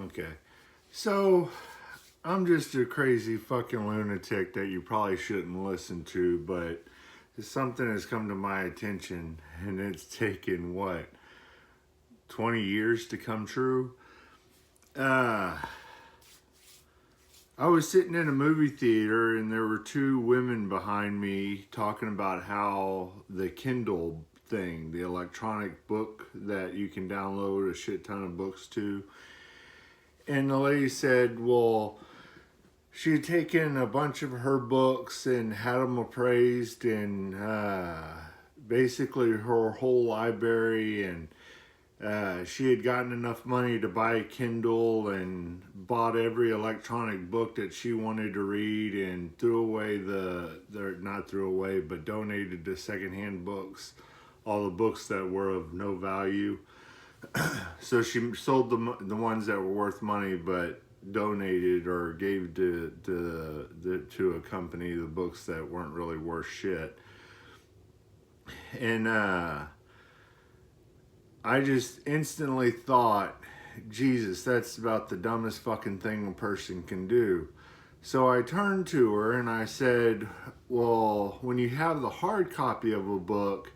Okay. So, I'm just a crazy fucking lunatic that you probably shouldn't listen to, but something has come to my attention and it's taken, what, 20 years to come true? Uh, I was sitting in a movie theater and there were two women behind me talking about how the Kindle thing, the electronic book that you can download a shit ton of books to, and the lady said, well, she had taken a bunch of her books and had them appraised, and basically her whole library, and she had gotten enough money to buy a Kindle and bought every electronic book that she wanted to read, and threw away not threw away, but donated to secondhand books, all the books that were of no value. So she sold the ones that were worth money, but donated or gave to a company the books that weren't really worth shit. And I just instantly thought, Jesus, that's about the dumbest fucking thing a person can do. So I turned to her and I said, well, when you have the hard copy of a book,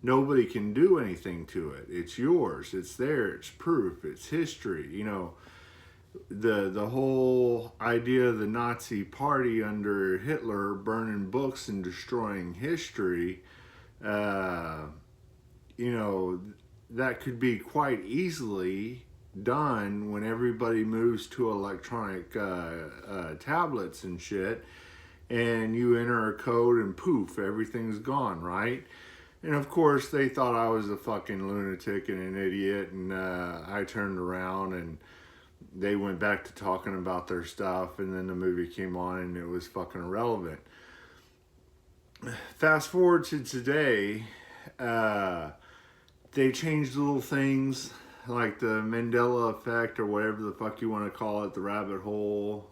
nobody can do anything to it. It's yours. It's there. It's proof. It's history. You know, the whole idea of the Nazi party under Hitler burning books and destroying history, uh, you know, that could be quite easily done when everybody moves to electronic tablets and shit, and you enter a code and poof, everything's gone, right? And of course, they thought I was a fucking lunatic and an idiot, and I turned around and they went back to talking about their stuff, and then the movie came on and it was fucking irrelevant. Fast forward to today, they changed little things like the Mandela effect or whatever the fuck you want to call it, the rabbit hole,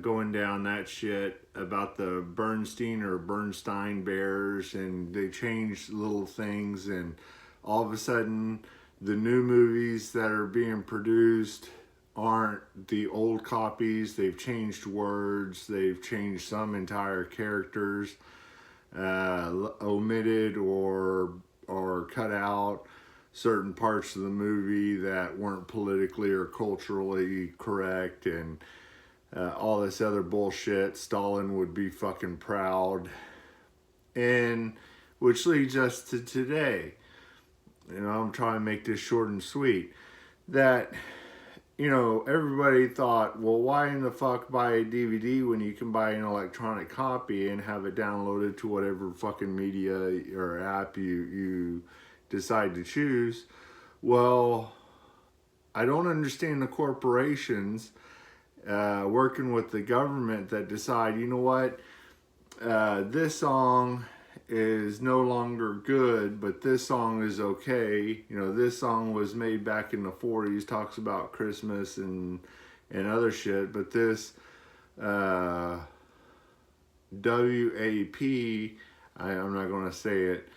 going down that shit about the Bernstein or Bernstein Bears, and they changed little things, and all of a sudden the new movies that are being produced aren't the old copies. They've changed words, they've changed some entire characters, omitted or cut out certain parts of the movie that weren't politically or culturally correct, and all this other bullshit. Stalin would be fucking proud. And which leads us to today. You know, I'm trying to make this short and sweet. That, you know, everybody thought, well, why in the fuck buy a DVD when you can buy an electronic copy and have it downloaded to whatever fucking media or app you decide to choose? Well, I don't understand the corporations working with the government that decide, you know what, this song is no longer good, but this song is okay. You know, this song was made back in the 40s, talks about Christmas and other shit, but this WAP, I'm not going to say it,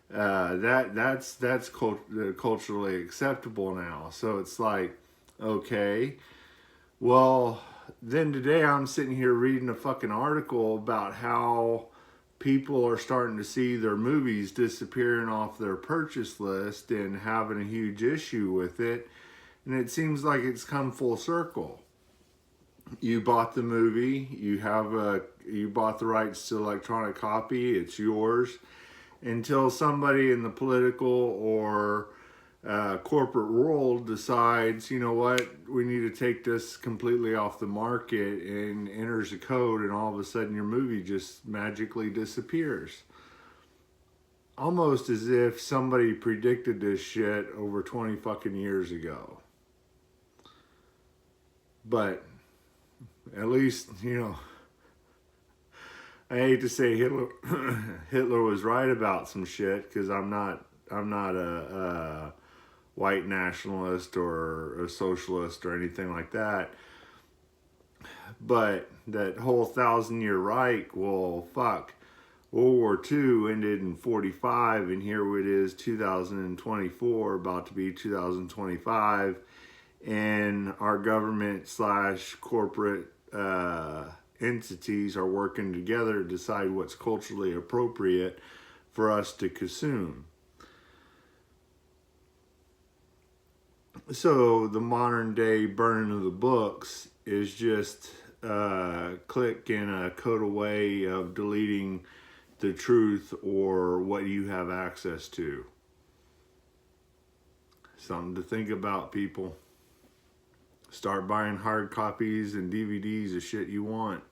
that's culturally acceptable now. So it's like, okay, well, then today I'm sitting here reading a fucking article about how people are starting to see their movies disappearing off their purchase list and having a huge issue with it. And it seems like it's come full circle. You bought the movie, you bought the rights to electronic copy, it's yours, until somebody in the political or corporate world decides, you know what, we need to take this completely off the market, and enters a code, and all of a sudden your movie just magically disappears. Almost as if somebody predicted this shit over 20 fucking years ago. But at least, you know, I hate to say Hitler was right about some shit, because I'm not a white nationalist or a socialist or anything like that. But that whole 1,000-year Reich, well, fuck. World War II ended in 45, and here it is 2024, about to be 2025, and our government slash corporate entities are working together to decide what's culturally appropriate for us to consume. So the modern day burning of the books is just a click and a code away of deleting the truth or what you have access to. Something to think about, people. Start buying hard copies and DVDs of shit you want.